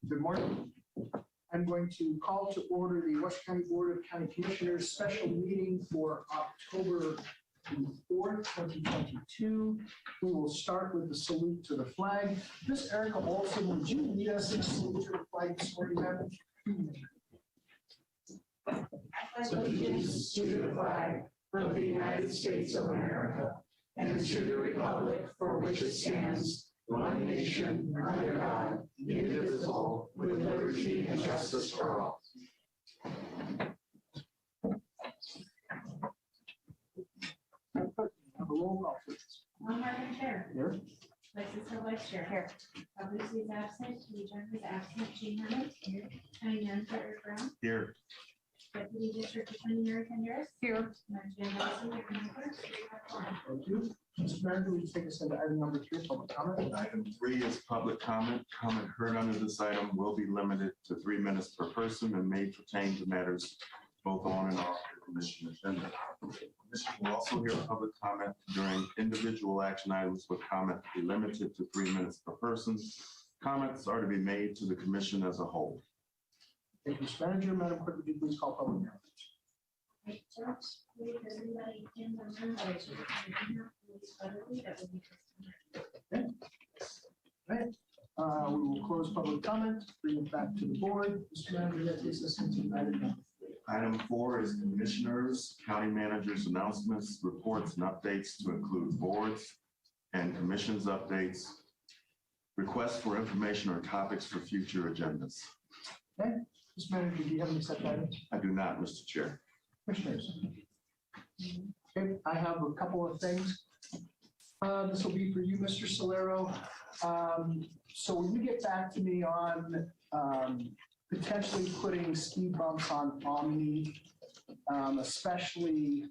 Good morning. I'm going to call to order the Washoe County Board of County Commissioners special meeting for October 4th, 2022. We will start with the salute to the flag. Miss Erica Olson, would you lead us in a salute to the flag this morning, ma'am? I pledge allegiance to the flag of the United States of America and to the republic for which it stands, one nation, under God, indivisible, with liberty and justice for all. Have a roll call, please. Marvin Chair. Here. Lexis Vice Chair. Here. Lucy is absent. Lejeune is absent. Jean Herman. Here. County Manager Brown. Here. Deputy District Attorney Mary Penderis. Here. Jen Nelson. Thank you. Mr. Manager, will you take us into item number 3, public comment? Item 3 is public comment. Comment heard under this item will be limited to 3 minutes per person and may pertain to matters both on and off the commission agenda. The commission will also hear public comment during individual action items with comment to be limited to 3 minutes per person. Comments are to be made to the commission as a whole. Thank you, Mr. Manager. Madam Clerk, would you please call public comment? Right, George, we have everybody in the room, but I should have federally, that would be Okay. Right. We will close public comment, bring it back to the board. Mr. Manager, that takes us into item number 3. Item 4 is commissioners, county managers' announcements, reports, and updates to include boards and commissions updates, requests for information or topics for future agendas. Okay. Mr. Manager, do you have any such items? I do not, Mr. Chair. Commissioners. Okay, I have a couple of things. This will be for you, Mr. Solero. So when you get back to me on potentially putting speed bumps on Omni, especially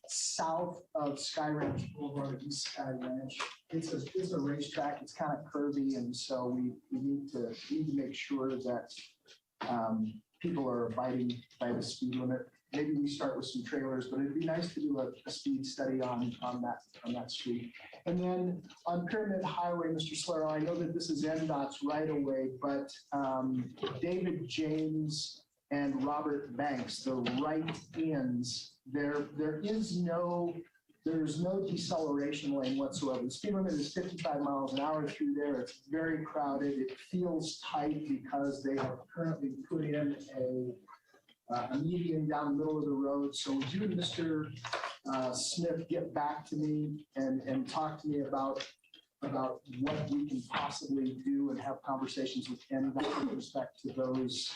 south of Sky Ranch Boulevard, East Sky Ranch, it's a racetrack. It's kind of curvy, and so we need to make sure that people are abiding by the speed limit. Maybe we start with some trailers, but it'd be nice to do a speed study on that street. And then on Pyramid Highway, Mr. Solero, I know that this is NDOT's right of way, but David James and Robert Banks, the right ends, there's no deceleration lane whatsoever. The speed limit is 55 miles an hour through there. It's very crowded. It feels tight because they have currently put in a median down the middle of the road. So would you and Mr. Smith get back to me and talk to me about what we can possibly do and have conversations with NDOT with respect to those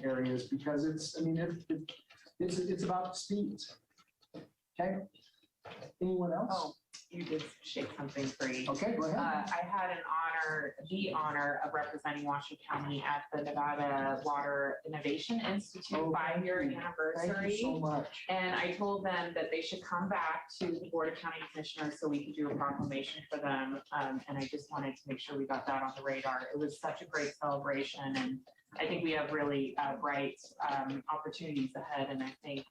areas, because it's about speeds. Okay. Anyone else? Oh, you did shake something free. Okay, go ahead. I had the honor of representing Washoe County at the Nevada Water Innovation Institute 5-year anniversary. Thank you so much. And I told them that they should come back to the Board of County Commissioners so we could do a proclamation for them. And I just wanted to make sure we got that on the radar. It was such a great celebration, and I think we have really bright opportunities ahead. And I think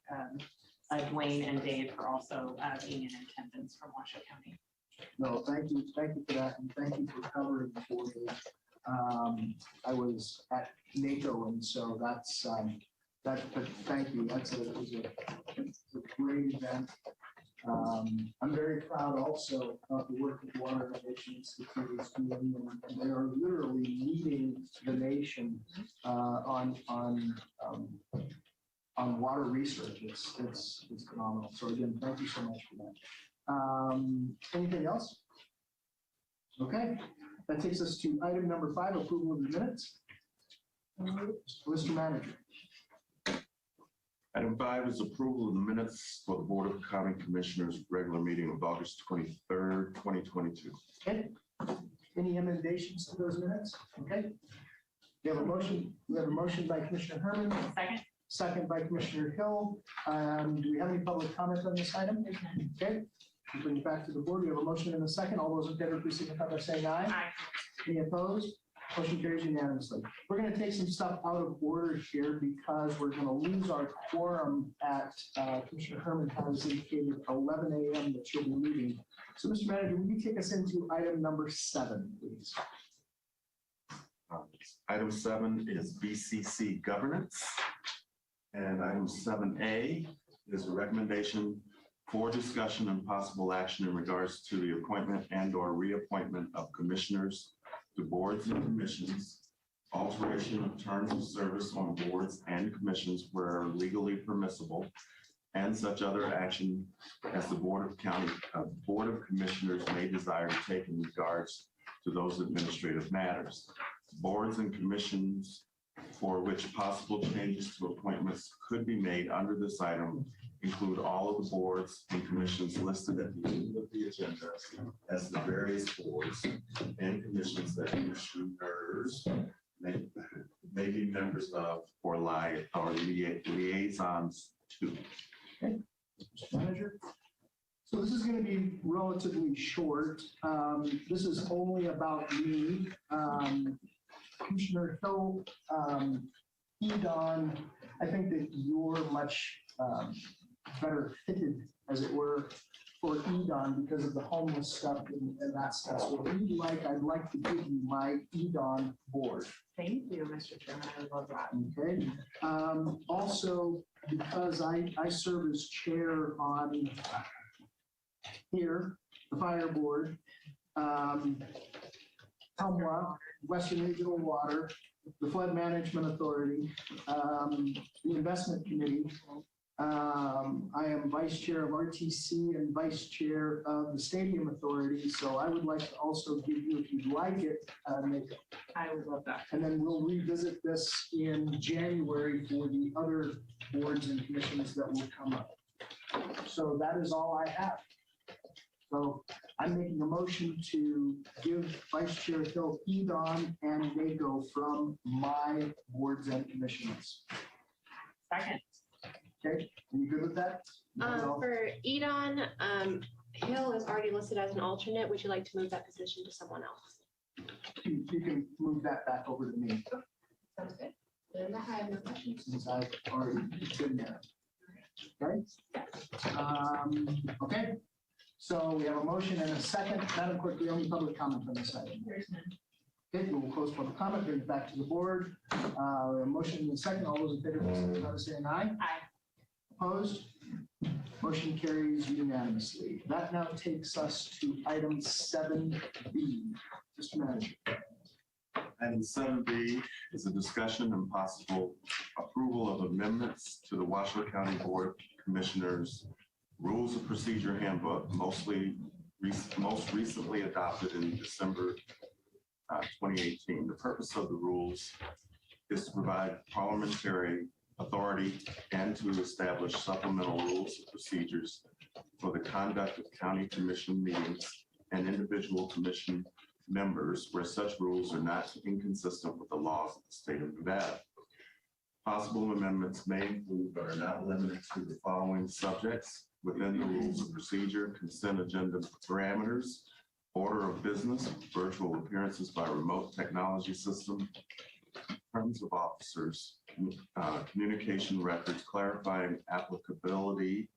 Dwayne and Dave for also being in attendance from Washoe County. No, thank you for that, and thank you for covering for me. I was at NATO, and so that's but thank you. It was a great event. I'm very proud also of the work that Water Innovation Institute is doing, and they are literally leading the nation on water research. It's phenomenal. So again, thank you so much for that. Anything else? Okay, that takes us to item number 5, approval of the minutes. Mr. Manager. Item 5 is approval of the minutes for the Board of County Commissioners regular meeting of August 23rd, 2022. Okay. Any emendations to those minutes? Okay. We have a motion. We have a motion by Commissioner Herman. Second. Second by Commissioner Hill. Do we have any public comment on this item? Okay. We'll bring it back to the board. We have a motion and a second. All those in favor, please signify by saying aye. Aye. Any opposed? Motion carries unanimously. We're going to take some stuff out of order here because we're going to lose our quorum at, Commissioner Herman has indicated 11 a.m. that she'll be leaving. So, Mr. Manager, will you take us into item number 7, please? comments. Item 7 is BCC governance. And item 7A is a recommendation for discussion and possible action in regards to the appointment and/or reappointment of commissioners to boards and commissions, alteration of terms of service on boards and commissions where legally permissible, and such other action as the Board of Commissioners may desire to take in regards to those administrative matters. Boards and commissions for which possible changes to appointments could be made under this item include all of the boards and commissions listed at the end of the agenda as the various boards and commissions that commissioners may be members of or liaisons to. Okay, Mr. Manager. So this is going to be relatively short. This is only about me. Commissioner Hill, Edon, I think that you're much better fitted, as it were, for Edon because of the homeless stuff and that stuff. So if you'd like, I'd like to give you my Edon board. Thank you, Mr. Chairman. I would love that. Okay. Also, because I serve as chair on here, the fire board, Helmwa, Western Regional Water, the Flood Management Authority, the Investment Committee. I am vice chair of RTC and vice chair of the Stadium Authority. So I would like to also give you, if you'd like it, Nick. I would love that. And then we'll revisit this in January for the other boards and commissions that will come up. So that is all I have. So I'm making a motion to give Vice Chair Hill Edon and Nago from my boards and commissions. Second. Okay, are you good with that? For Edon, Hill is already listed as an alternate. Would you like to move that position to someone else? You can move that back over to me Sounds good. Then I have no questions. since I've already been there. Okay? Okay, so we have a motion and a second. Madam Clerk, do you have any public comment on this item? There's none. Okay, we'll close public comment, bring it back to the board. A motion and a second. All those in favor, please signify by saying aye. Aye. Opposed? Motion carries unanimously. That now takes us to item 7B. Mr. Manager. Item 7B is a discussion and possible approval of amendments to the Washoe County Board of Commissioners Rules of Procedure Handbook, most recently adopted in December 2018. The purpose of the rules is to provide parliamentary authority and to establish supplemental rules and procedures for the conduct of county commission meetings and individual commission members where such rules are not inconsistent with the laws of the state of Nevada. Possible amendments may include but are not limited to the following subjects within the rules of procedure: consent agenda parameters, order of business, virtual appearances by remote technology system, terms of officers, communication records, clarifying applicability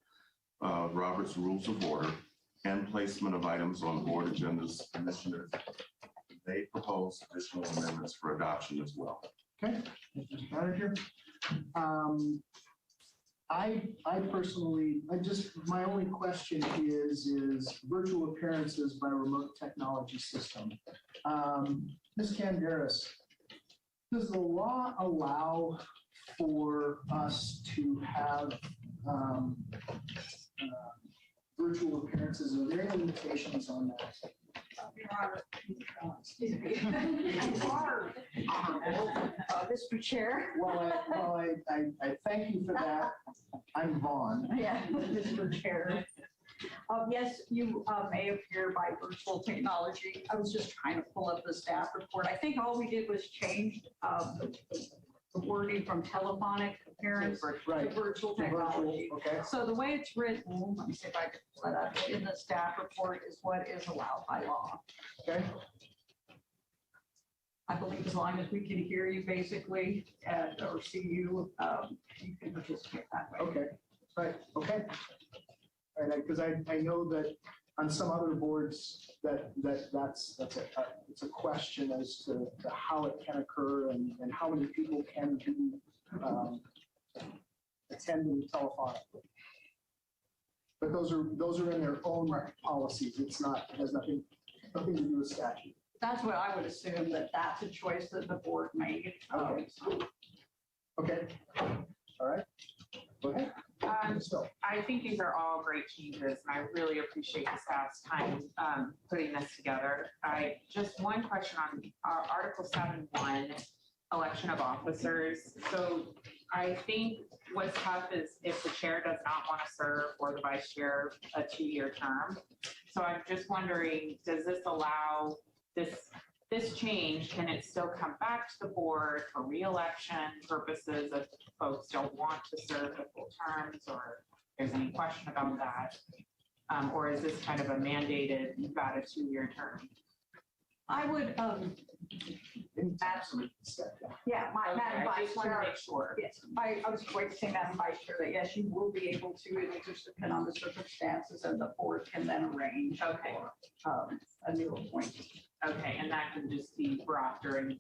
of Robert's Rules of Order, and placement of items on board agendas. Commissioners may propose additional amendments for adoption as well. Okay, Mr. Manager. I personally, my only question is virtual appearances by remote technology system. Ms. Canderas, does the law allow for us to have virtual appearances? Are there any limitations on that? Excuse me. Mr. Chair. Well, I thank you for that. I'm Vaughn. Yeah, Mr. Chair. Yes, you may appear by virtual technology. I was just trying to pull up the staff report. I think all we did was change the wording from telephonic appearance to Right. virtual technology. Okay. So the way it's written, let me see if I can pull that up, in the staff report is what is allowed by law. Okay. I believe as long as we can hear you basically and or see you, you can participate that way. Okay. Right. Okay. All right. Because I know that on some other boards, it's a question as to how it can occur and how many people can be attending telephonically. But those are in their own policies. It has nothing to do with statute. That's what I would assume, that that's a choice that the board made. Okay, all right. Go ahead. So, I think these are all great changes, and I really appreciate the staff's time putting this together. Just one question on Article 7.1, election of officers. So I think what's tough is if the chair does not want to serve or the vice chair a 2-year term. So I'm just wondering, does this allow this change, can it still come back to the board for re-election purposes if folks don't want to serve the full terms, or there's any question about that? Or is this kind of a mandated, you've got a 2-year term? I would, absolutely. yeah, Madam I Vice just want to Chair. make sure. Yes, I was going to say, Madam Vice Chair, that yes, you will be able to, it will just depend on the circumstances, and the board can then arrange Okay. for a new appointee. Okay, and that can just be brought during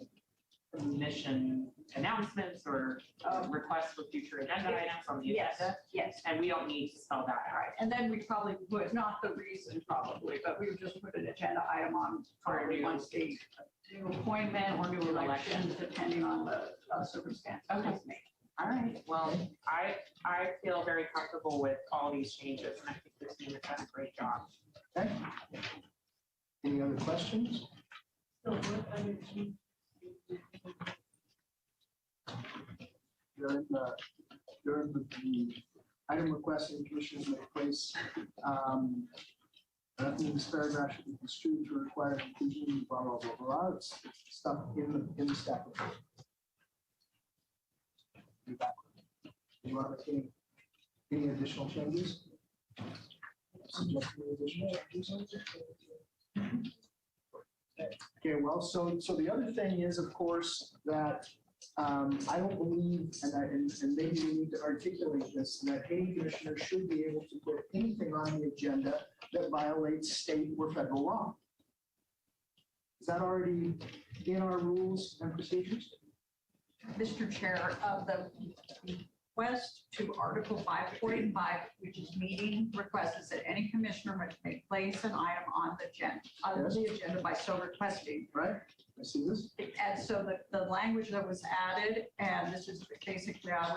commission announcements or requests for future agenda items on the Yes, agenda? yes. And we don't need to spell that out. All right, and then we probably would, not the reason probably, but we would just put an agenda item on for For a new- once the new appointment or new election, depending on the circumstances. Okay. All right, well, I feel very comfortable with all these changes, and I think this team has done a great job. Okay. Any other questions? So what other change? During the item requesting commissioners may place, nothing in this paragraph should be construed to require inclusion, blah, blah, blah, blah. It's stuff in the staff report. Do you want to make any additional changes? Suggest any additional changes? Okay, well, so the other thing is, of course, that I don't believe, and maybe we need to articulate this, that any commissioner should be able to put anything on the agenda that violates state or federal law. Is that already in our rules and procedures? Mr. Chair, the request to Article 5.5, which is meeting request, is that any commissioner may place an item on the agenda by so requesting. Right? I see this. And so the language that was added, and this is basically, I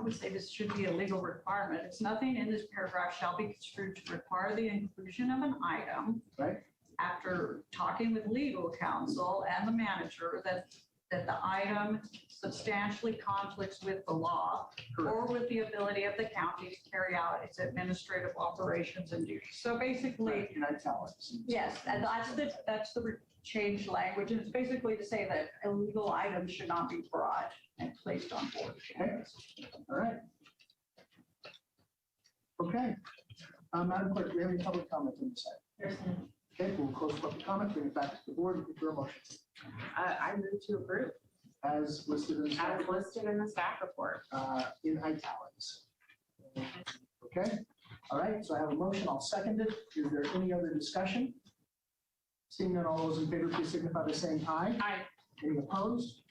would say this should be a legal requirement. It's nothing in this paragraph shall be construed to require the inclusion of an item. Right. After talking with legal counsel and the manager that the item substantially conflicts with the law or with the ability of the county to carry out its administrative operations and duties. So basically, In italics. yes, and that's the changed language. And it's basically to say that illegal items should not be brought and placed on board. Okay. All right. Okay. Madam Clerk, do we have any public comment on this item? Okay, we'll close public comment, bring it back to the board, looking for a motion. I move to approve, As listed in the staff as listed in the staff report. in italics. Okay, all right, so I have a motion, I'll second it. Is there any other discussion? Seeing none, all those in favor, please signify by saying aye. Aye. Any opposed?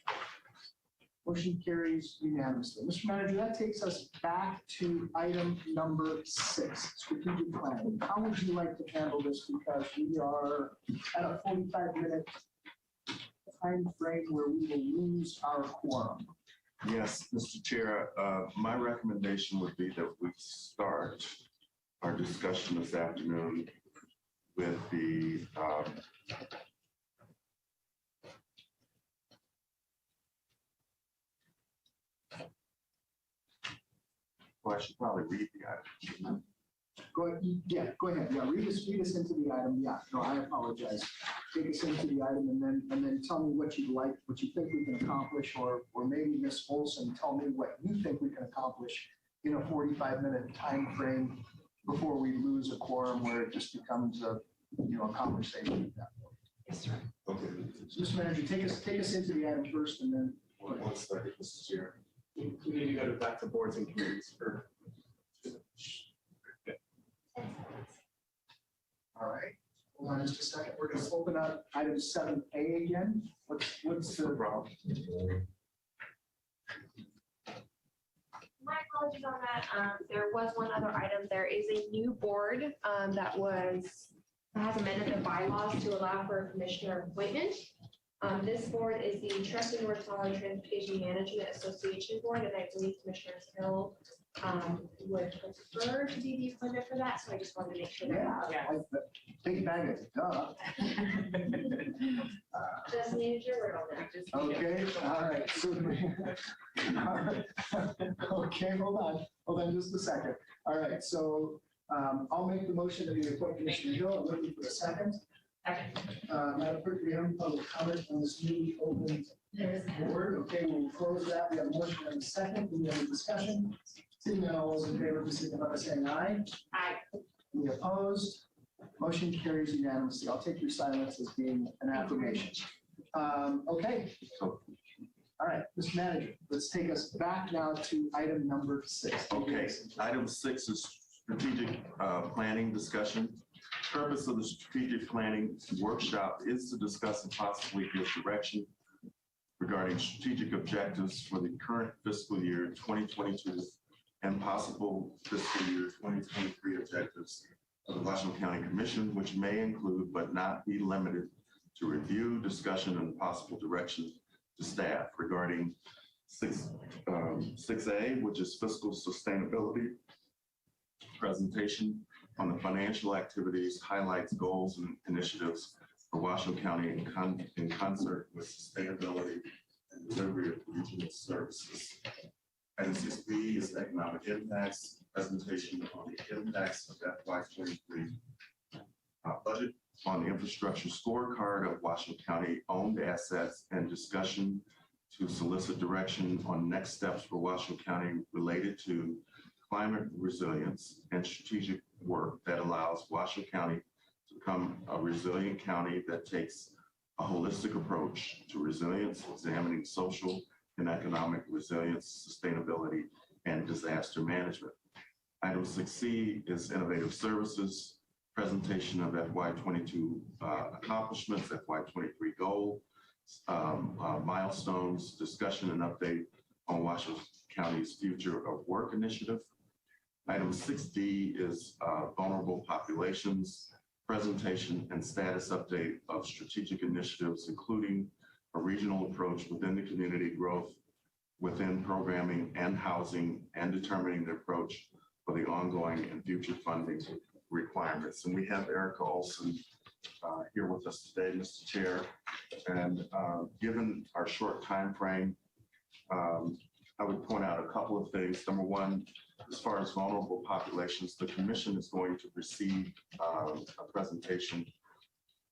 Motion carries unanimously. Mr. Manager, that takes us back to item number 6, strategic planning. How would you like to handle this? Because we are at a 45-minute time frame where we will lose our quorum. Yes, Mr. Chair, my recommendation would be that we start our discussion this afternoon with the well, I should probably read the item. Go ahead, yeah, go ahead. Yeah, read us into the item. Yeah, no, I apologize. Take us into the item and then tell me what you'd like, what you think we can accomplish, or maybe Ms. Olson, tell me what you think we can accomplish in a 45-minute time frame before we lose a quorum where it just becomes a conversation at that point. Yes, sir. Okay. So, Mr. Manager, take us into the item first and then. One second, Mr. Chair. We need to go back to boards and committees for. All right, hold on just a second. We're going to open up item 7A again. What's the problem? My apologies on that. There was one other item. There is a new board that has amended the bylaws to allow for a commissioner appointment. This board is the Trust and North Holland Transportation Management Association Board, and I believe Commissioner Hill would prefer to be the appointment for that, so I just wanted to make sure that. Yeah, big bag of duh. Just needed your word on that. Okay, all right. All right. Okay, hold on just a second. All right, so I'll make the motion that we appoint Commissioner Hill. I'm looking for a second. Madam Clerk, we have public comment on this newly opened board. Okay, we'll close that. We have a motion and a second. We have a discussion. Seeing none, all those in favor, please signify by saying aye. Aye. Any opposed? Motion carries unanimously. I'll take your silence as being an affirmation. Okay. All right, Mr. Manager, let's take us back now to item number 6. Okay, item 6 is strategic planning discussion. Purpose of the strategic planning workshop is to discuss and possibly give direction regarding strategic objectives for the current fiscal year 2022 and possible fiscal year 2023 objectives of the Washoe County Commission, which may include but not be limited to review, discussion, and possible direction to staff regarding 6A, which is fiscal sustainability. Presentation on the financial activities highlights goals and initiatives for Washoe County in concert with sustainability and delivery of regional services. Item 6B is economic impacts, presentation on the impacts of FY23 budget on the infrastructure scorecard of Washoe County owned assets and discussion to solicit direction on next steps for Washoe County related to climate resilience and strategic work that allows Washoe County to become a resilient county that takes a holistic approach to resilience, examining social and economic resilience, sustainability, and disaster management. Item 6C is innovative services, presentation of FY22 accomplishments, FY23 goal, milestones, discussion and update on Washoe County's Future of Work initiative. Item 6D is vulnerable populations, presentation and status update of strategic initiatives, including a regional approach within the community growth, within programming and housing, and determining the approach for the ongoing and future funding requirements. And we have Erica Olson here with us today, Mr. Chair. And given our short time frame, I would point out a couple of things. Number one, as far as vulnerable populations, the commission is going to receive a presentation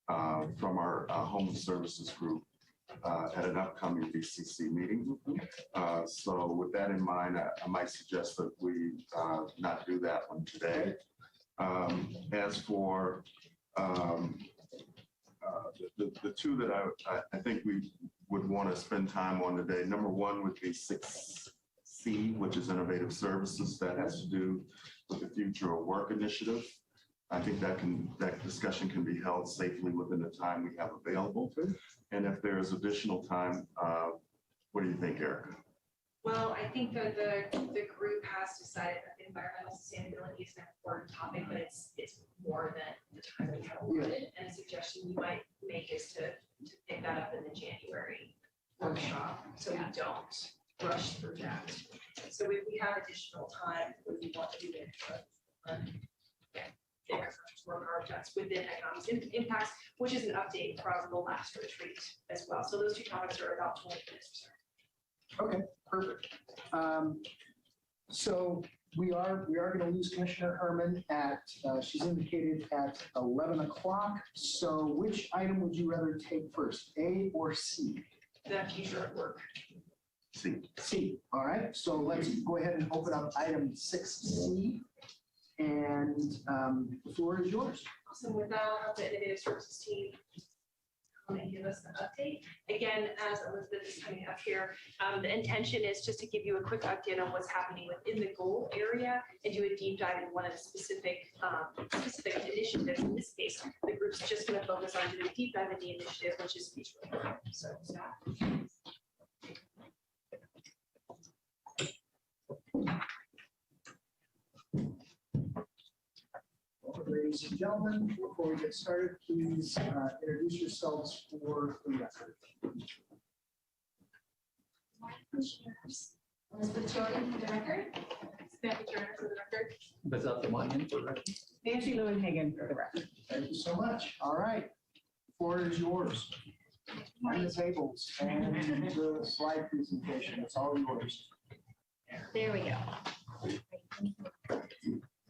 from our Home Services Group at an upcoming BCC meeting. So with that in mind, I might suggest that we not do that one today. As for the two that I think we would want to spend time on today, number one would be 6C, which is innovative services. That has to do with the Future of Work initiative. I think that discussion can be held safely within the time we have available. And if there is additional time, what do you think, Erica? Well, I think that the group has decided that environmental sustainability is an important topic, but it's more than the time we have allotted. And a suggestion you might make is to pick that up in the January workshop, so we don't rush through that. So if we have additional time, would we want to do it? Work our objects within economic impacts, which is an update from the last retreat as well. So those two topics are about 20 minutes or so. Okay, perfect. So we are going to lose Commissioner Herman at, she's indicated at 11 o'clock. So which item would you rather take first, A or C? The Future of Work. C. C, all right. So let's go ahead and open up item 6C. And the floor is yours. So with that, the innovative services team come and give us the update. Again, as Elizabeth is coming up here, the intention is just to give you a quick update on what's happening within the goal area and do a deep dive in one of the specific initiatives. In this case, the group's just going to focus on doing a deep dive in the initiative, which is future. So, Ladies and gentlemen, before we get started, please introduce yourselves for the record. Commissioners. Elizabeth Jordan for the record. Samantha Turner for the record. Without the monument for record. Nancy Lewin-Hagan for the record. Thank you so much. All right, floor is yours. And the tables and the slide presentation, it's all yours. There we go.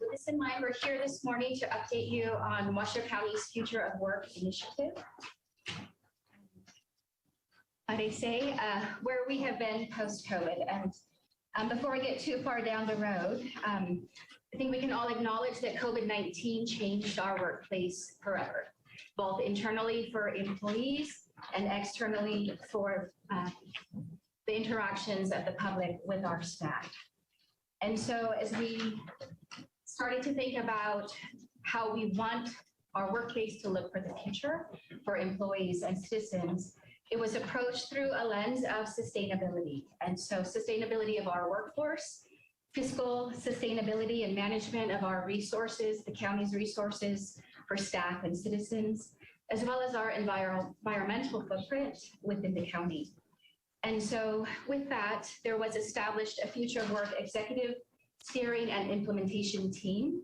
With this in mind, we're here this morning to update you on Washoe County's Future of Work initiative. Like I say, where we have been post-COVID. And before we get too far down the road, I think we can all acknowledge that COVID-19 changed our workplace forever, both internally for employees and externally for the interactions of the public with our staff. And so as we started to think about how we want our workplace to look for the future for employees and citizens, it was approached through a lens of sustainability. And so sustainability of our workforce, fiscal sustainability and management of our resources, the county's resources for staff and citizens, as well as our environmental footprint within the county. And so with that, there was established a Future of Work executive steering and implementation team.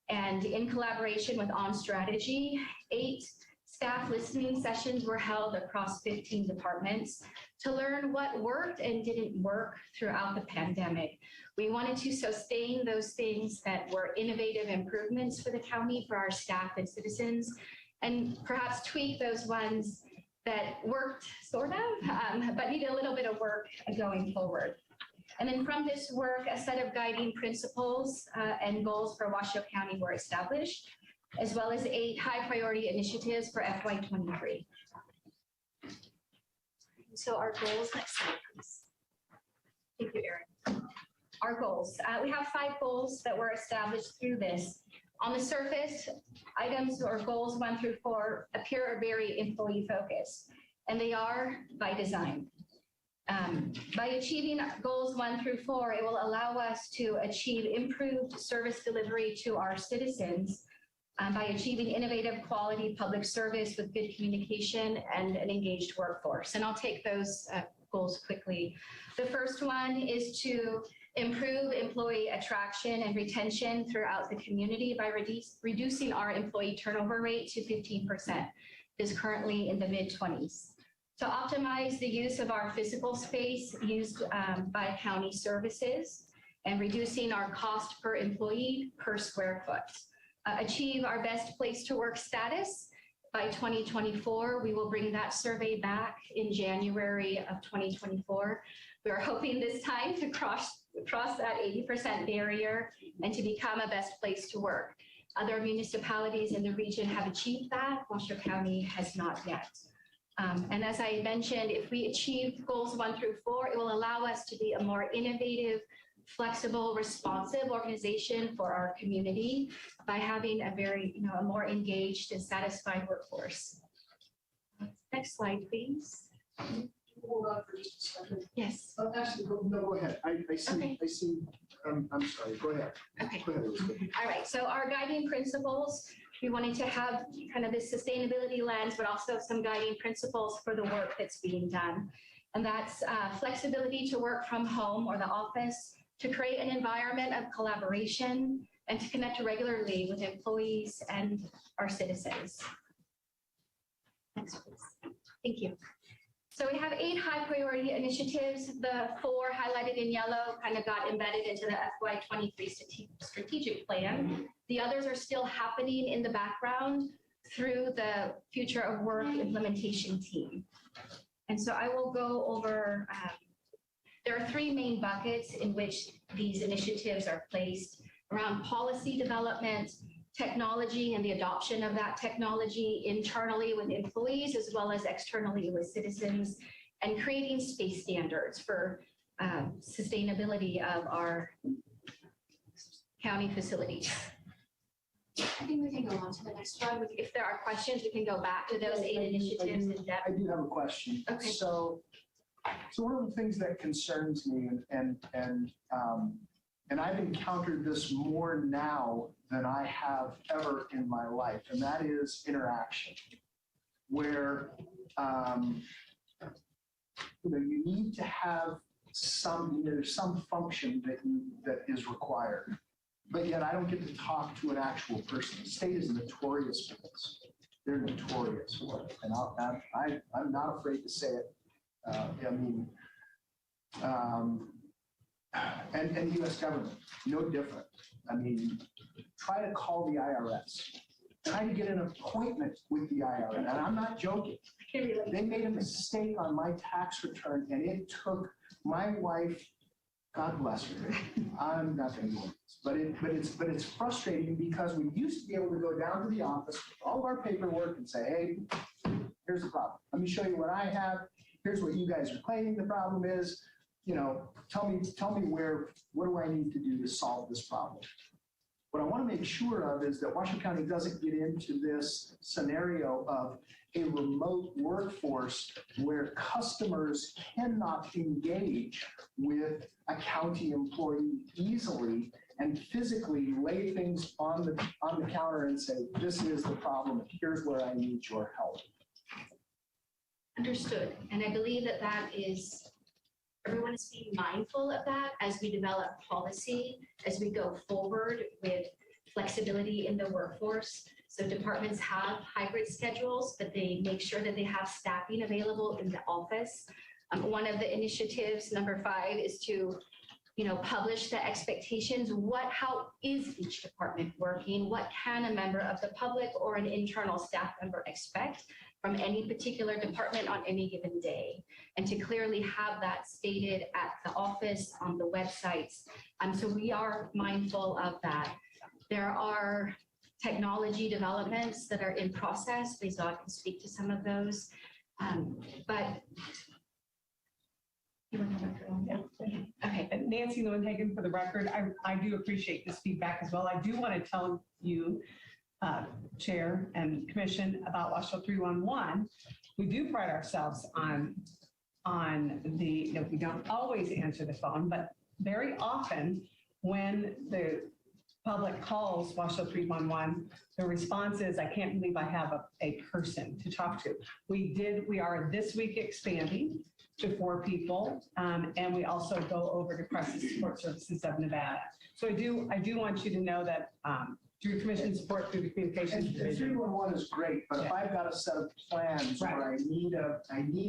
And in collaboration with On Strategy, 8 staff listening sessions were held across 15 departments to learn what worked and didn't work throughout the pandemic. We wanted to sustain those things that were innovative improvements for the county, for our staff and citizens, and perhaps tweak those ones that worked sort of, but need a little bit of work going forward. And then from this work, a set of guiding principles and goals for Washoe County were established, as well as 8 high priority initiatives for FY23. So our goals, next slide, please. Thank you, Erin. Our goals, we have 5 goals that were established through this. On the surface, items or goals 1 through 4 appear very employee focused, and they are by design. By achieving goals 1 through 4, it will allow us to achieve improved service delivery to our citizens by achieving innovative quality public service with good communication and an engaged workforce. And I'll take those goals quickly. The first one is to improve employee attraction and retention throughout the community by reducing our employee turnover rate to 15%. It is currently in the mid-20s. To optimize the use of our physical space used by county services and reducing our cost per employee per square foot. Achieve our best place to work status by 2024. We will bring that survey back in January of 2024. We are hoping this time to cross that 80% barrier and to become a best place to work. Other municipalities in the region have achieved that. Washoe County has not yet. And as I mentioned, if we achieve goals 1 through 4, it will allow us to be a more innovative, flexible, responsive organization for our community by having a very, a more engaged and satisfied workforce. Next slide, please. Hold on for just a second. Yes. Actually, go ahead. I see, Okay. I see, I'm sorry, go ahead. Okay. Go ahead, Elizabeth. All right, so our guiding principles, we wanted to have kind of this sustainability lens, but also some guiding principles for the work that's being done. And that's flexibility to work from home or the office, to create an environment of collaboration, and to connect regularly with employees and our citizens. Next, please. Thank you. So we have 8 high priority initiatives. The 4 highlighted in yellow kind of got embedded into the FY23 strategic plan. The others are still happening in the background through the Future of Work implementation team. And so I will go over, there are 3 main buckets in which these initiatives are placed around policy development, technology and the adoption of that technology internally with employees as well as externally with citizens, and creating space standards for sustainability of our county facilities. I think we can go on to the next one. If there are questions, we can go back to those 8 initiatives in depth. I do have a question. Okay. So one of the things that concerns me, and I've encountered this more now than I have ever in my life, and that is interaction, where you need to have there's some function that is required, but yet I don't get to talk to an actual person. The state is notorious for this. They're notorious for it, and I'm not afraid to say it. And the U.S. government, no different. I mean, try to call the IRS. Try to get an appointment with the IRS, and I'm not joking. They made a mistake on my tax return, and it took my wife, God bless her, I'm not going to do this, but it's frustrating because we used to be able to go down to the office with all of our paperwork and say, hey, here's the problem. Let me show you what I have. Here's what you guys are claiming the problem is. Tell me what do I need to do to solve this problem? What I want to make sure of is that Washoe County doesn't get into this scenario of a remote workforce where customers cannot engage with a county employee easily and physically lay things on the counter and say, this is the problem, here's where I need your help. Understood. And I believe that is, everyone is being mindful of that as we develop policy, as we go forward with flexibility in the workforce. So departments have hybrid schedules, but they make sure that they have staffing available in the office. One of the initiatives, number 5, is to publish the expectations. How is each department working? What can a member of the public or an internal staff member expect from any particular department on any given day? And to clearly have that stated at the office, on the websites. So we are mindful of that. There are technology developments that are in process. Please, I can speak to some of those. But you want to go through? Okay. Nancy Lowenhagen, for the record, I do appreciate this feedback as well. I do want to tell you, Chair and Commission, about Washoe 311. We do pride ourselves on the, we don't always answer the phone, but very often when the public calls Washoe 311, the response is, I can't believe I have a person to talk to. We are this week expanding to 4 people, and we also go over to Crisis Support Services of Nevada. So I do want you to know that through commission support, through the communications division. 311 is great, but if I've got a set of plans where I need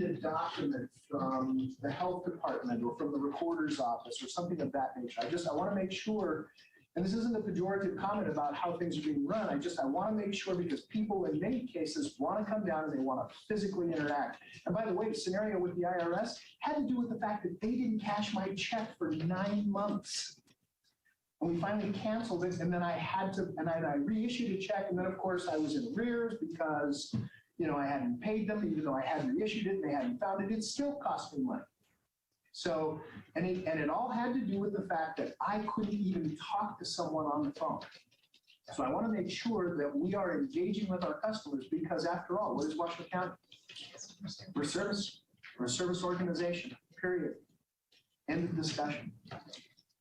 a document from the health department or from the recorder's office or something of that nature, I want to make sure. And this isn't a pejorative comment about how things are being run. I want to make sure, because people in many cases want to come down and they want to physically interact. And by the way, the scenario with the IRS had to do with the fact that they didn't cash my check for 9 months. And we finally canceled it, and then I reissued a check, and then of course I was in arrears because I hadn't paid them, even though I hadn't reissued it and they hadn't found it. It still cost me money. So, and it all had to do with the fact that I couldn't even talk to someone on the phone. So I want to make sure that we are engaging with our customers, because after all, what is Washoe County? We're a service organization, period. End of discussion.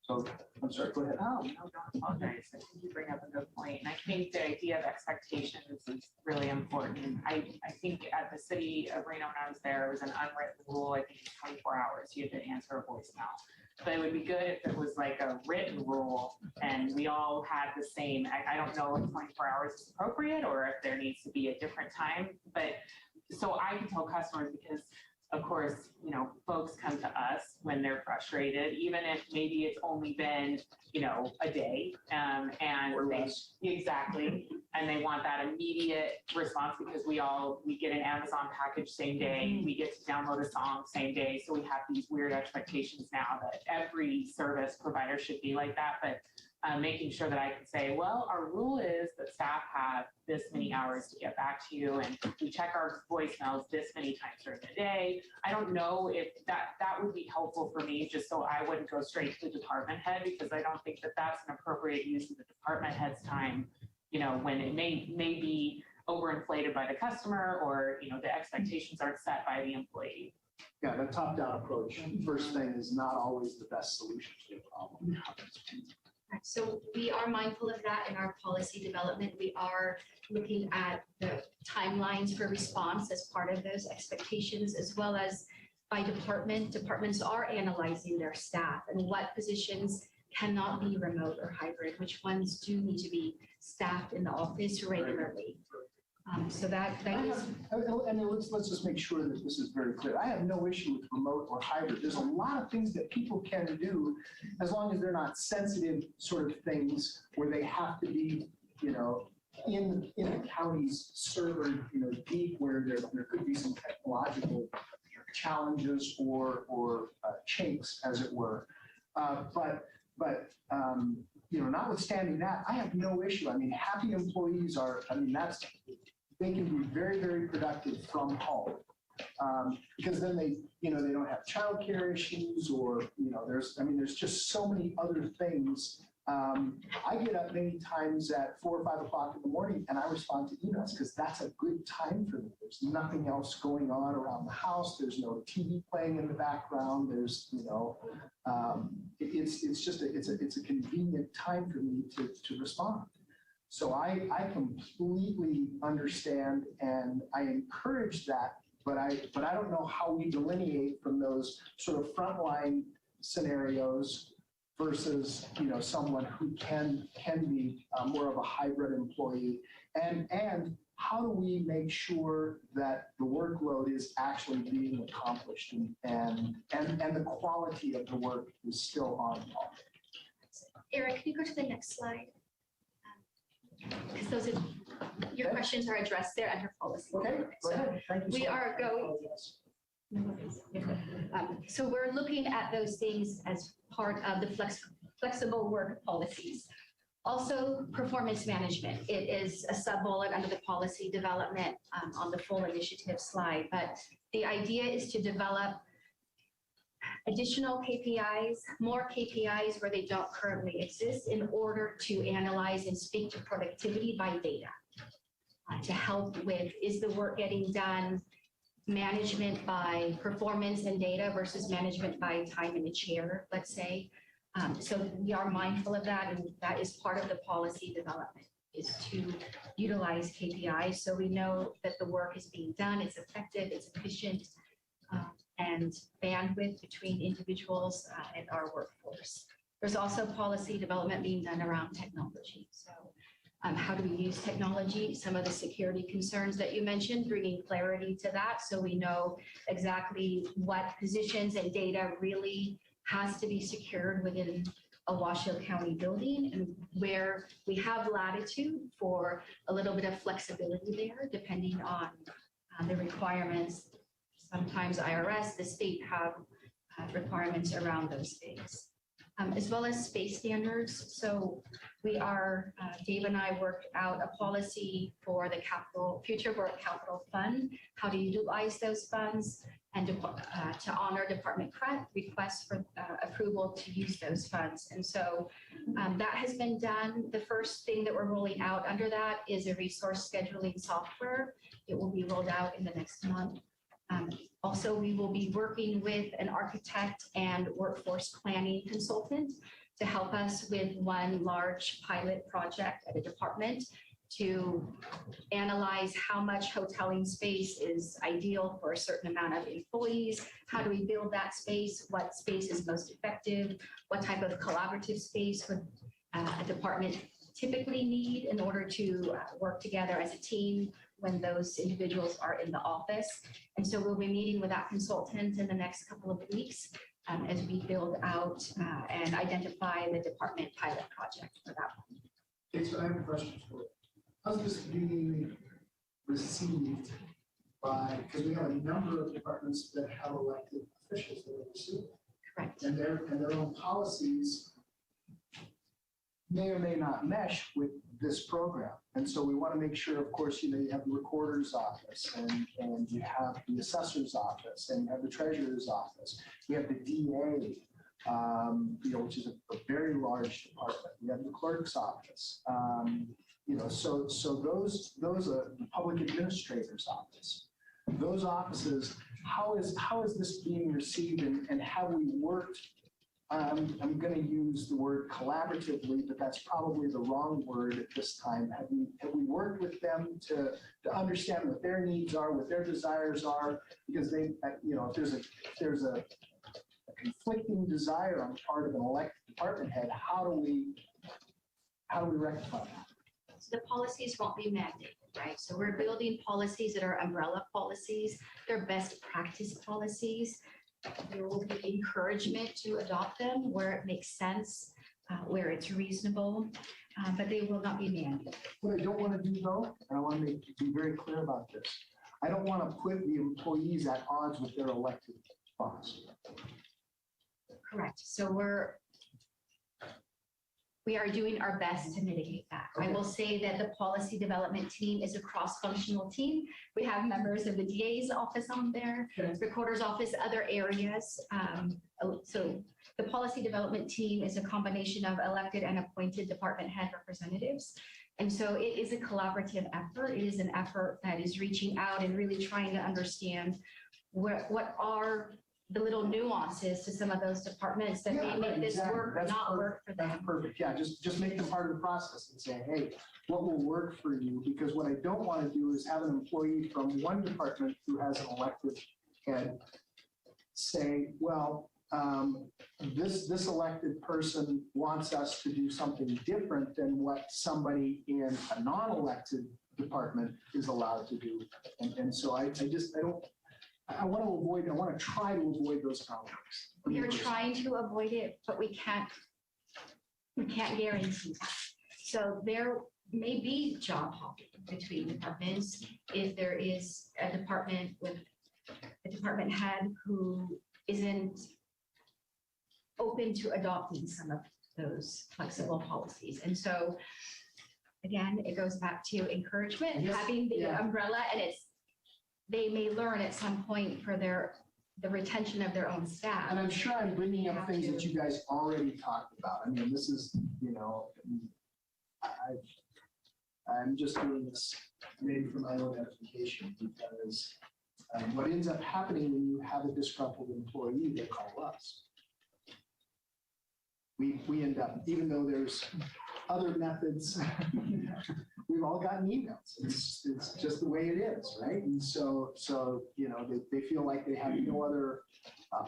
So, I'm sorry, go ahead. Oh, no, don't apologize. I think you bring up a good point. And I think the idea of expectations is really important. I think at the city of Reno, when I was there, it was an unwritten rule. I think it's 24 hours. You had to answer a voicemail. But it would be good if it was like a written rule and we all had the same. I don't know if 24 hours is appropriate or if there needs to be a different time. But so I can tell customers, because of course, folks come to us when they're frustrated, even if maybe it's only been, a day, and exactly, and they want that immediate response, because we get an Amazon package same day, we get to download a song same day, so we have these weird expectations now that every service provider should be like that. But making sure that I can say, well, our rule is that staff have this many hours to get back to you, and we check our voicemails this many times during the day. I don't know if that would be helpful for me, just so I wouldn't go straight to the department head, because I don't think that that's an appropriate use of the department head's time, when it may be overinflated by the customer, or, the expectations aren't set by the employee. Yeah, the top-down approach, first thing, is not always the best solution to the problem. So we are mindful of that in our policy development. We are looking at the timelines for response as part of those expectations, as well as by department. Departments are analyzing their staff and what positions cannot be remote or hybrid, which ones do need to be staffed in the office regularly. So that is. And let's just make sure that this is very clear. I have no issue with remote or hybrid. There's a lot of things that people can do as long as they're not sensitive sort of things where they have to be, in the county's server, deep, where there could be some technological challenges or chinks, as it were. Notwithstanding that, I have no issue. I mean, happy employees they can be very, very productive from home. Because then they don't have childcare issues, or, there's just so many other things. I get up many times at 4 or 5 o'clock in the morning and I respond to emails because that's a good time for me. There's nothing else going on around the house. There's no TV playing in the background. There's, it's a convenient time for me to respond. So I completely understand and I encourage that, but I don't know how we delineate from those sort of frontline scenarios versus someone who can be more of a hybrid employee, and how do we make sure that the workload is actually being accomplished and the quality of the work is still on par. Eric, can you go to the next slide? Because your questions are addressed there under policy. Okay, go ahead. Thank you. We are going. So we're looking at those things as part of the flexible work policies. Also, performance management. It is a sub-bullet under the policy development on the full initiative slide. But the idea is to develop additional KPIs, more KPIs where they don't currently exist, in order to analyze and speak to productivity by data. To help with, is the work getting done? Management by performance and data versus management by time in the chair, let's say. So we are mindful of that, and that is part of the policy development, is to utilize KPIs so we know that the work is being done, it's effective, it's efficient, and bandwidth between individuals and our workforce. There's also policy development being done around technology. So how do we use technology? Some of the security concerns that you mentioned, bringing clarity to that so we know exactly what positions and data really has to be secured within a Washoe County building, and where we have latitude for a little bit of flexibility there, depending on the requirements. Sometimes IRS, the state have requirements around those things. As well as space standards. So we are, Dave and I worked out a policy for the future work capital fund, how to utilize those funds, and to honor department requests for approval to use those funds. And so that has been done. The first thing that we're rolling out under that is a resource scheduling software. It will be rolled out in the next month. Also, we will be working with an architect and workforce planning consultant to help us with one large pilot project at a department to analyze how much hoteling space is ideal for a certain amount of employees. How do we build that space? What space is most effective? What type of collaborative space would a department typically need in order to work together as a team when those individuals are in the office? And so we'll be meeting with that consultant in the next couple of weeks as we build out and identify the department pilot project for that one. Okay, so I have a question for you. How's this being received by, because we have a number of departments that have elected officials that are receiving. Correct. And their own policies may or may not mesh with this program. And so we want to make sure, of course, you have the recorder's office and you have the assessor's office and you have the treasurer's office. You have the DA, which is a very large department. You have the clerk's office. So those are the public administrator's office. Those offices, how is this being received and have we worked? I'm going to use the word collaboratively, but that's probably the wrong word at this time. Have we worked with them to understand what their needs are, what their desires are? Because if there's a conflicting desire on the part of an elected department head, how do we rectify that? So the policies won't be mandated, right? So we're building policies that are umbrella policies. They're best practice policies. There will be encouragement to adopt them where it makes sense, where it's reasonable, but they will not be mandated. What I don't want to do though, and I want to be very clear about this, I don't want to put the employees at odds with their elected boss. Correct. So we are doing our best to mitigate that. Okay. I will say that the policy development team is a cross-functional team. We have members of the DA's office on there, Okay. recorder's office, other areas. So the policy development team is a combination of elected and appointed department head representatives. And so it is a collaborative effort. It is an effort that is reaching out and really trying to understand what are the little nuances to some of those departments that may make this work or not work for them. That's perfect. Yeah, just make them part of the process and say, hey, what will work for you? Because what I don't want to do is have an employee from one department who has an elected head say, well, this elected person wants us to do something different than what somebody in a non-elected department is allowed to do. And so I want to try to avoid those conflicts. We are trying to avoid it, but we can't guarantee that. So there may be job hopping between departments if there is a department with a department head who isn't open to adopting some of those flexible policies. And so, again, it goes back to encouragement, Yes. having the Yeah. umbrella, and they may learn at some point for the retention of their own staff. And I'm sure I'm bringing up things that you guys already talked about. I mean, this is, I'm just doing this maybe for my own edification because what ends up happening when you have a disgruntled employee, they call us. We end up, even though there's other methods, we've all gotten emails. It's just the way it is, right? And so they feel like they have no other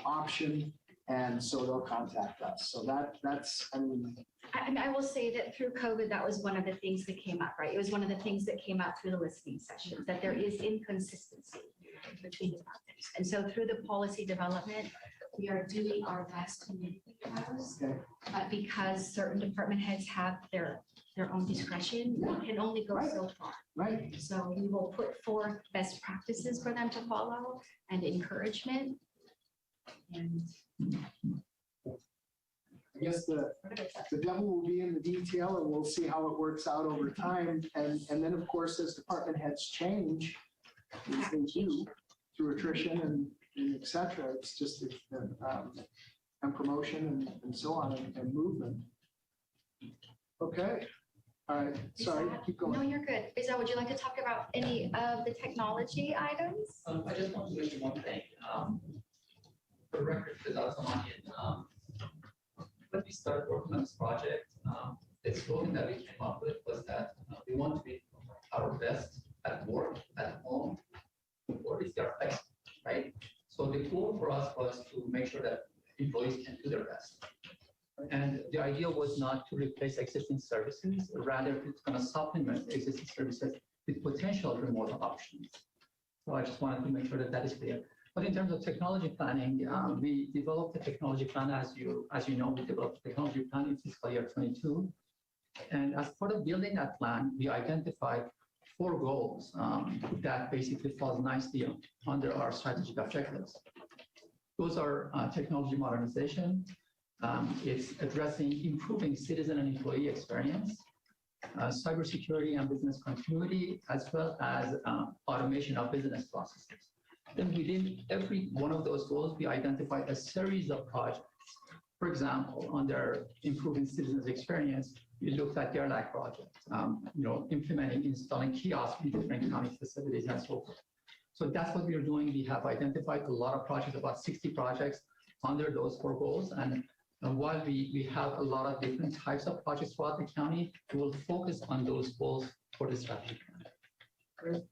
option, and so they'll contact us. So that's, I mean. And I will say that through COVID, that was one of the things that came up, right? It was one of the things that came out through the listening sessions, that there is inconsistency between departments. And so through the policy development, we are doing our best to mitigate those. Okay. But because certain department heads have their own discretion, we can only go Right. so far. Right. So we will put forth best practices for them to follow and encouragement. And I guess the devil will be in the detail, and we'll see how it works out over time. And then, of course, as department heads change, as they do through attrition and et cetera, it's just and promotion and so on and movement. Okay. All right. Sorry, keep no, going. you're good. Isa, would you like to talk about any of the technology items? I just want to mention one thing. For the record, without money, when we started working on this project, the slogan that we came up with was that we want to be our best at work, at home, or is their best, right? So the goal for us was to make sure that employees can do their best. And the idea was not to replace existing services, rather it's going to supplement existing services with potential remote options. So I just wanted to make sure that that is clear. But in terms of technology planning, we developed the technology plan, as you know, we developed the technology plan in fiscal year 22. And as part of building that plan, we identified 4 goals that basically falls nicely under our strategic objectives. Those are technology modernization, It's addressing improving citizen and employee experience, cybersecurity and business continuity, as well as automation of business processes. Then within every one of those goals, we identified a series of projects. For example, under improving citizens' experience, we looked at their LAC project, implementing, installing kiosks in different county facilities and so forth. So that's what we are doing. We have identified a lot of projects, about 60 projects under those 4 goals. And while we have a lot of different types of projects throughout the county, we will focus on those goals for the strategy plan. Great.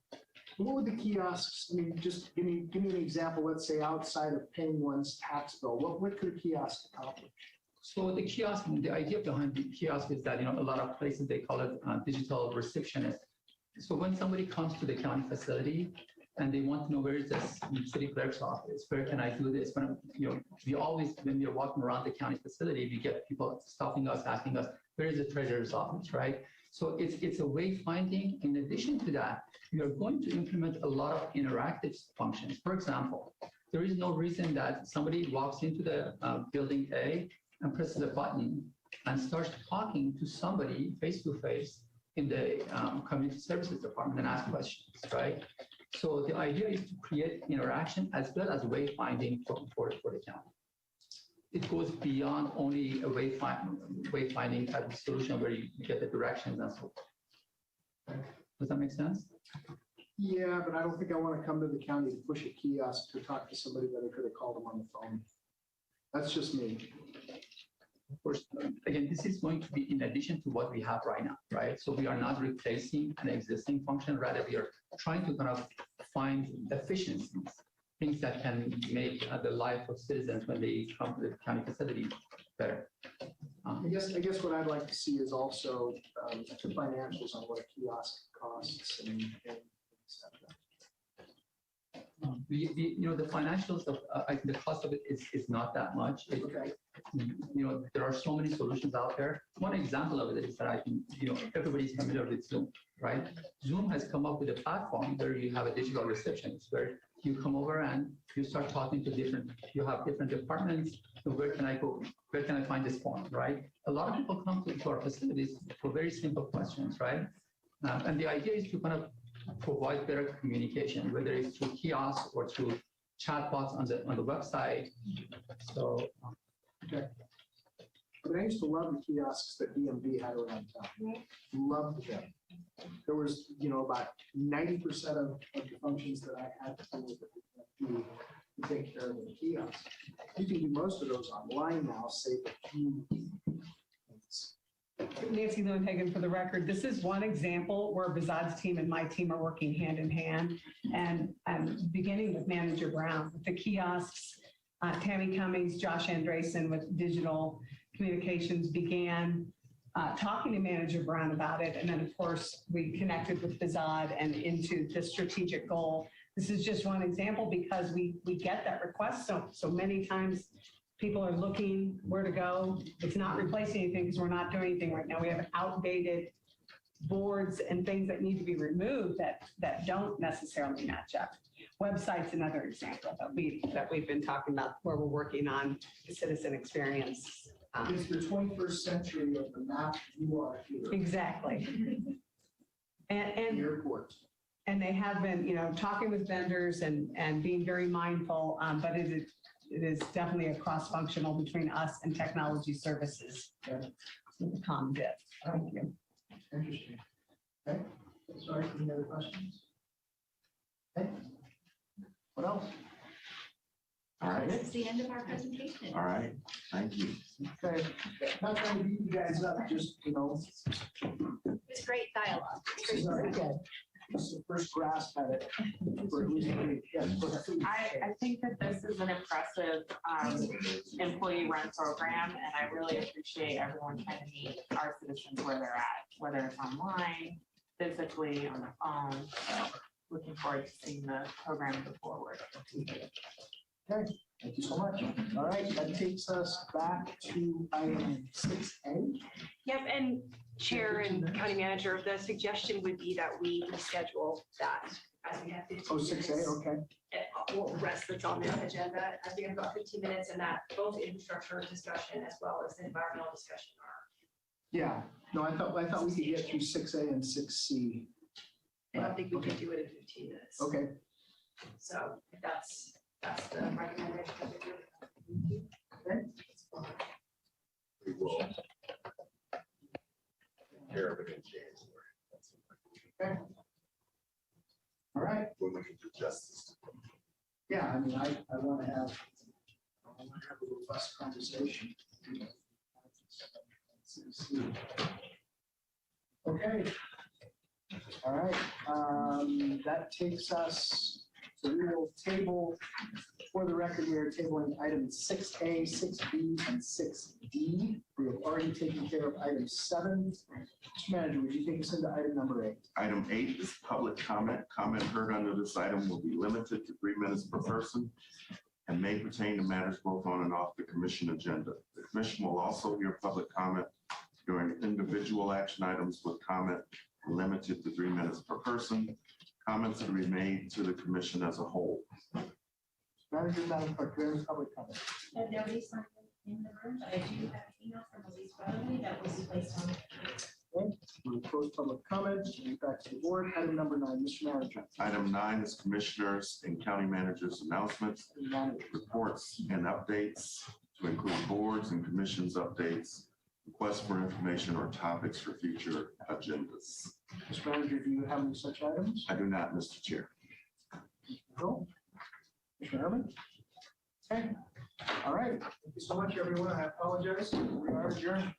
What would the kiosks, I mean, just give me an example, let's say outside of paying one's tax bill, what could a kiosk accomplish? So the kiosk, the idea behind the kiosk is that, a lot of places, they call it digital receptionist. So when somebody comes to the county facility and they want to know where is this city clerk's office, where can I do this? When, we always, when we're walking around the county facility, we get people stopping us, asking us, where is the treasurer's office, right? So it's a wayfinding. In addition to that, we are going to implement a lot of interactive functions. For example, there is no reason that somebody walks into the building A and presses a button and starts talking to somebody face-to-face in the community services department and ask questions, right? So the idea is to create interaction as well as wayfinding for the county. It goes beyond only a wayfinding type of solution where you get the directions and so forth. Does that make sense? Yeah, but I don't think I want to come to the county to push a kiosk to talk to somebody that I could have called them on the phone. That's just me. Of course, again, this is going to be in addition to what we have right now, right? So we are not replacing an existing function, rather we are trying to kind of find efficiencies, things that can make the life of citizens when they come to the county facility better. I guess what I'd like to see is also the financials on what a kiosk costs and stuff. The financials of the cost of it is not that much. Okay. There are so many solutions out there. One example of it is that everybody's familiar with Zoom, right? Zoom has come up with a platform where you have a digital receptionist where you come over and you start talking to you have different departments. So where can I go? Where can I find this form, right? A lot of people come to our facilities for very simple questions, right? And the idea is to kind of provide better communication, whether it's through kiosks or through chatbots on the website. So, okay. But I used to love the kiosks that DMV had around town. Loved them. There was, about 90% of the functions that I had to do to take care of the kiosk. You can do most of those online now, save a few. Nancy Lewin-Hagan for the record. This is one example where Bazad's team and my team are working hand in hand, and beginning with Manager Brown, with the kiosks, Tammy Cummings, Josh Andresen with digital communications began talking to Manager Brown about it. And then of course we connected with Bazad and into the strategic goal. This is just one example because we get that request so many times. People are looking where to go. It's not replacing anything because we're not doing anything right now. We have outdated boards and things that need to be removed that don't necessarily match up. Website's another example that we've been talking about where we're working on the citizen experience. It's the 21st century of the map you are here. Exactly. And Airport. And they have been, talking with vendors and being very mindful, but it is definitely a cross-functional between us and technology services. Okay. The common bit. Thank you. Interesting. Okay. Sorry, any other questions? Okay. What else? All right, That's the end of our presentation. all right, thank you. Okay. Not trying to beat you guys up, just, It's great dialogue. this is our- this is the first grasp at it. For at least me. Yes, go ahead. I think that this is an impressive employee run program, and I really appreciate everyone trying to meet our citizens where they're at, whether it's online, physically, on the phone. So looking forward to seeing the program move forward. Okay, Thank you so much. All right, that takes us back to item 6A. Yep, and Chair and County Manager, the suggestion would be that we reschedule that as we have 15 Oh, minutes. 6A, okay. We'll rest that's on the agenda as we have about 15 minutes, and that both infrastructure discussion as well as the environmental discussion are. Yeah, no, I thought we could get through 6A and 6C. I don't think we can do it in 15 minutes. Okay, So if that's the recommendation that we do. We will take care of it in January. all right. When we can do justice. Yeah, I mean, I want to have a robust conversation. Okay. All right, that takes us, so we will table, for the record, we are tabling items 6A, 6B, and 6D. We have already taken care of item 7. Mr. Manager, would you take us into item number 8? Item 8 is public comment. Comment heard under this item will be limited to 3 minutes per person and may pertain to matters both on and off the commission agenda. The commission will also hear public comment during individual action items with comment limited to 3 minutes per person. Comments are to be made to the commission as a whole. Manager, Madam Clerk, do we have any public comment? And nobody signed in the room, but I do have an email from Elise Weatherly that was placed on. We'll close public comment and back to the board. Item number 9, Mr. Manager. Item 9 is commissioners and county managers' announcements, reports, and updates to include boards and commissions updates, requests for information or topics for future agendas. Mr. Manager, do you have any such items? I do not, Mr. Chair. No? Mr. Herman? Okay. All right. Thank you so much, everyone. I apologize. We are adjourned.